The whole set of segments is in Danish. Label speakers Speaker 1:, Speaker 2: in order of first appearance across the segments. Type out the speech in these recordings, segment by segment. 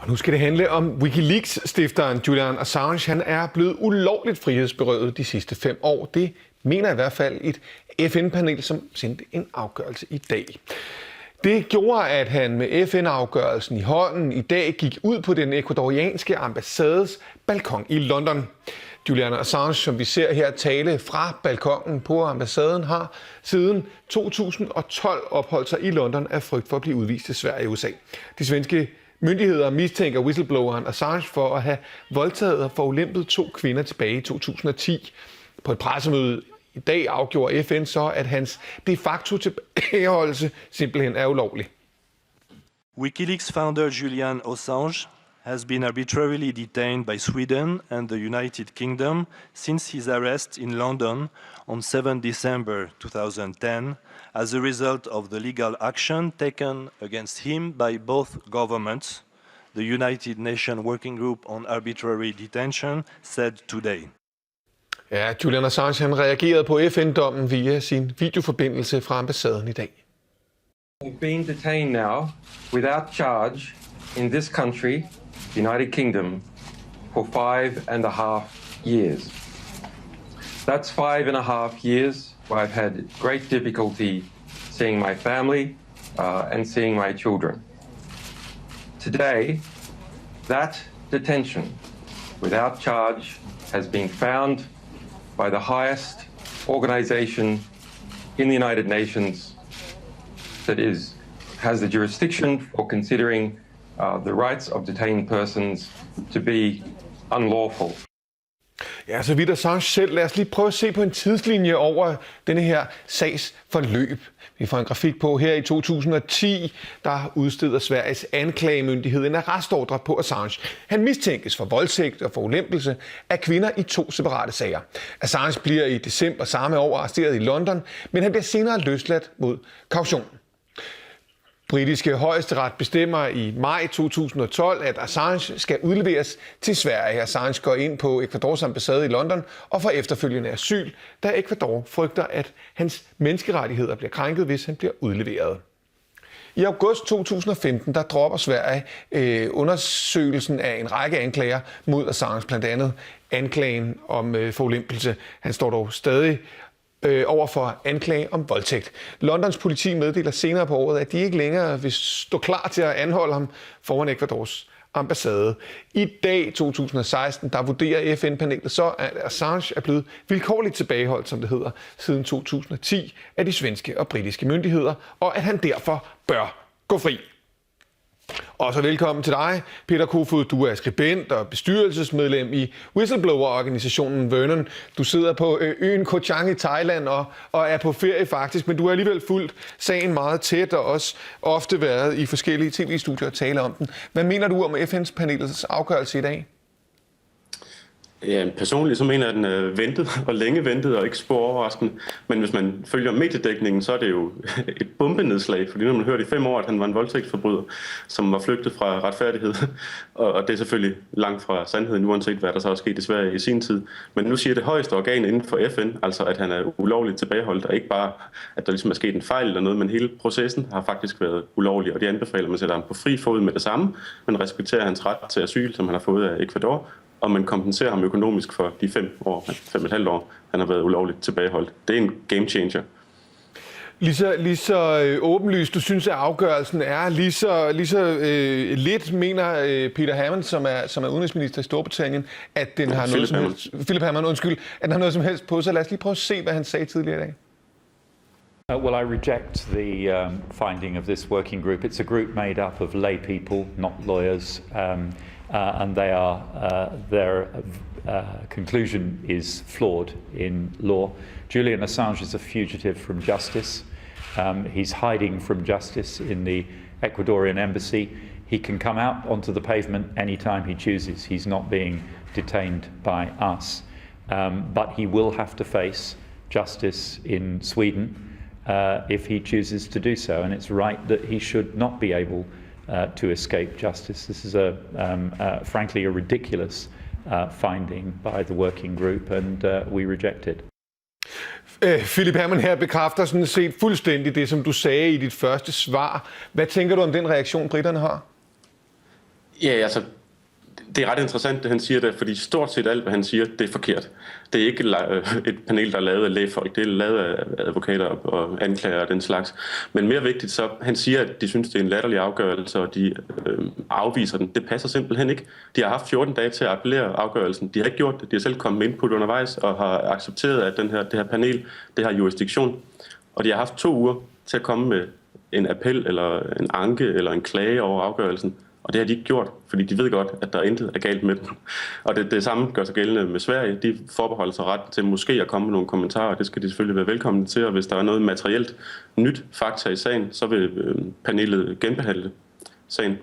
Speaker 1: Nu skal det handle om Wikileaks-stifteren Julian Assange. Han er blevet ulovligt frihedsberøvet de sidste 5 år. Det mener i hvert fald et FN-panel, som sendte en afgørelse i dag. Det gjorde, at han med FN-afgørelsen i hånden i dag gik ud på den ecuadorianske ambassades balkon i London. Julian Assange, som vi ser her tale fra balkonen på ambassaden, har siden 2012 opholdt sig i London af frygt for at blive udvist til Sverige og USA. De svenske myndigheder mistænker whistlebloweren Assange for at have voldtaget og forulempet 2 kvinder tilbage i 2010. På et pressemøde i dag afgjorde FN så, at hans de facto tilbageholdelse simpelthen er ulovlig.
Speaker 2: Wikileaks founder Julian Assange has been arbitrarily detained by Sweden and the United Kingdom since his arrest in London on 7 December 2010 as a result of the legal action taken against him by both governments, the United Nations Working Group on Arbitrary Detention said today.
Speaker 1: Ja, Julian Assange han reagerede på FN-dommen via sin videoforbindelse fra ambassaden i dag.
Speaker 3: We've been detained now without charge in this country, the United Kingdom, for 5.5 years. That's 5.5 years where I've had great difficulty seeing my family and seeing my children. Today, that detention without charge has been found by the highest organization in the United Nations that has the jurisdiction for considering the rights of detained persons to be unlawful.
Speaker 1: Ja, så vidt Assange selv. Lad os lige prøve at se på en tidslinje over denne her sags forløb. Vi får en grafik på her i 2010, der udsteder Sveriges anklagemyndighed en arrestordre på Assange. Han mistænkes for voldtægt og forulempelse af kvinder i 2 separate sager. Assange bliver i december samme år arresteret i London, men han bliver senere løsladt mod kaution. Britiske højesteret bestemmer i maj 2012, at Assange skal udleveres til Sverige. Assange går ind på Ecuadors ambassade i London og får efterfølgende asyl, da Ecuador frygter, at hans menneskerettigheder bliver krænket, hvis han bliver udleveret. I august 2015 der dropper Sverige undersøgelsen af en række anklager mod Assange, blandt andet anklagen om forulempelse. Han står dog stadig over for anklage om voldtægt. Londons politi meddeler senere på året, at de ikke længere vil stå klar til at anholde ham foran Ecuadors ambassade. I dag, 2016, der vurderer FN-panelet så, at Assange er blevet vilkårligt tilbageholdt, som det hedder, siden 2010 af de svenske og britiske myndigheder, og at han derfor bør gå fri. Og så velkommen til dig, Peter Kofod. Du er skribent og bestyrelsesmedlem i whistleblower-organisationen Verden. Du sidder på øen Koh Chang i Thailand og er på ferie faktisk, men du har alligevel fulgt sagen meget tæt og også ofte været i forskellige tv-studier og tale om den. Hvad mener du om FN's panelets afgørelse i dag?
Speaker 4: Ja, personligt så mener jeg, at den er ventet og længe ventet og ikke spor overraskende. Men hvis man følger mediedækningen, så er det jo et bombenedslag. Fordi nu har man hørt i 5 år, at han var en voldtægtsforbryder, som var flygtet fra retfærdighed. Og det er selvfølgelig langt fra sandheden, uanset hvad der så er sket i Sverige i sin tid. Men nu siger det højeste organ inden for FN, altså at han er ulovligt tilbageholdt. Og ikke bare, at der ligesom er sket en fejl eller noget, men hele processen har faktisk været ulovlig. Og de anbefaler, at man sætter ham på fri fod med det samme, men respekterer hans ret til asyl, som han har fået af Ecuador. Og man kompenserer ham økonomisk for de 5,5 år, han har været ulovligt tilbageholdt. Det er en game changer.
Speaker 1: Lige så åbenlyst, du synes, at afgørelsen er lige så lidt, mener Peter Hammond, som er udenrigsminister i Storbritannien, at den har noget som helst, Philip Hammond, undskyld, at den har noget som helst på sig. Lad os lige prøve at se, hvad han sagde tidligere i dag.
Speaker 5: Well, I reject the finding of this working group. It's a group made up of lay people, not lawyers. And their conclusion is flawed in law. Julian Assange is a fugitive from justice. He's hiding from justice in the Ecuadorian embassy. He can come out onto the pavement anytime he chooses. He's not being detained by us. But he will have to face justice in Sweden if he chooses to do so. And it's right that he should not be able to escape justice. This is frankly a ridiculous finding by the working group, and we reject it.
Speaker 1: Philip Hammond her bekræfter sådan set fuldstændig det, som du sagde i dit første svar. Hvad tænker du om den reaktion, briterne har?
Speaker 4: Ja, altså, det er ret interessant, det han siger der, fordi stort set alt, hvad han siger, det er forkert. Det er ikke et panel, der er lavet af lægfolk, det er lavet af advokater og anklager og den slags. Men mere vigtigt, så han siger, at de synes, det er en latterlig afgørelse, og de afviser den. Det passer simpelthen ikke. De har haft 14 dage til at appellere afgørelsen. De har ikke gjort det. De har selv kommet med input undervejs og har accepteret, at det her panel, det har jurisdiktion. Og de har haft 2 uger til at komme med en appel eller en anke eller en klage over afgørelsen. Og det har de ikke gjort, fordi de ved godt, at der intet er galt med dem. Og det samme gør sig gældende med Sverige. De forbeholder sig ret til måske at komme med nogle kommentarer. Det skal de selvfølgelig være velkomne til, og hvis der er noget materielt nyt fakta i sagen, så vil panelet genbehandle sagen.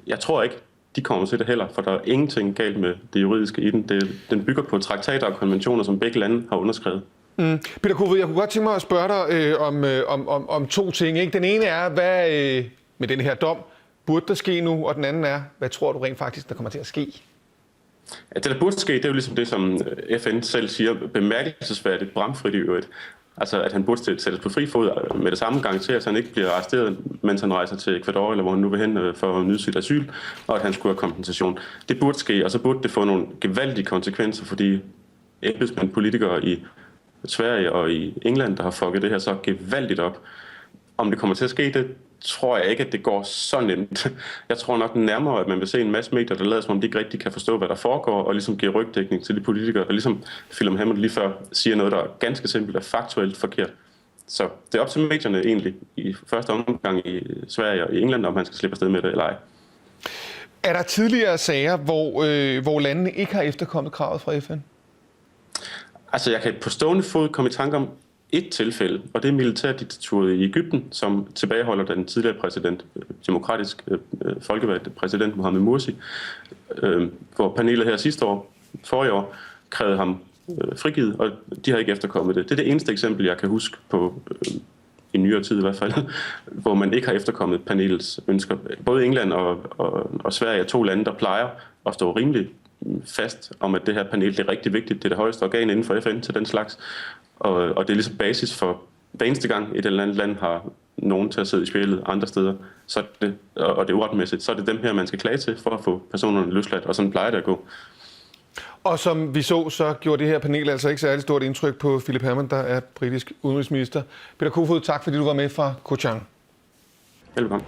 Speaker 4: Jeg tror ikke, de kommer til det heller, for der er ingenting galt med det juridiske i den. Den bygger på traktater og konventioner, som begge lande har underskrevet.
Speaker 1: Peter Kofod, jeg kunne godt tænke mig at spørge dig om 2 ting. Ikke? Den ene er, hvad med den her dom burde der ske nu, og den anden er, hvad tror du rent faktisk, der kommer til at ske?
Speaker 4: Ja, det, der burde ske, det er jo ligesom det, som FN selv siger, bemærkelsesværdigt bramfrit i øvrigt. Altså, at han burde sættes på fri fod med det samme garanterer, så han ikke bliver arresteret, mens han rejser til Ecuador, eller hvor han nu vil hen for at nyde sit asyl, og at han skulle have kompensation. Det burde ske, og så burde det få nogle gevaldige konsekvenser, fordi embedsmænd, politikere i Sverige og i England, der har fucket det her så gevaldigt op. Om det kommer til at ske, det tror jeg ikke, at det går så nemt. Jeg tror nok nærmere, at man vil se en masse medier, der lader som om de ikke rigtig kan forstå, hvad der foregår, og ligesom giver rygdækning til de politikere, og ligesom Philip Hammond lige før siger noget, der er ganske simpelt og faktuelt forkert. Så det er op til medierne egentlig i første omgang i Sverige og i England, om man skal slippe afsted med det eller ej.
Speaker 1: Er der tidligere sager, hvor landene ikke har efterkommet kravet fra FN?
Speaker 4: Altså, jeg kan på stående fod komme i tanke om et tilfælde, og det er militærdiktaturet i Egypten, som tilbageholder den tidligere præsident, demokratisk folkevalgte præsident Mohamed Morsi, hvor panelet her forrige år, krævede ham frigivet, og de har ikke efterkommet det. Det er det eneste eksempel, jeg kan huske på i nyere tid i hvert fald, hvor man ikke har efterkommet panelets ønsker. Både England og Sverige er 2 lande, der plejer at stå rimelig fast om, at det her panel det er rigtig vigtigt. Det er det højeste organ inden for FN til den slags. Og det er ligesom basis for, hver eneste gang et eller andet land har nogen til at sidde i spillet andre steder, så det, og det er uretmæssigt, så er det dem her, man skal klage til for at få personerne løsladt, og sådan plejer det at gå.
Speaker 1: Og som vi så gjorde det her panel altså ikke særlig stort indtryk på Philip Hammond, der er britisk udenrigsminister. Peter Kofod, tak fordi du var med fra Koh Chang.
Speaker 4: Velkommen.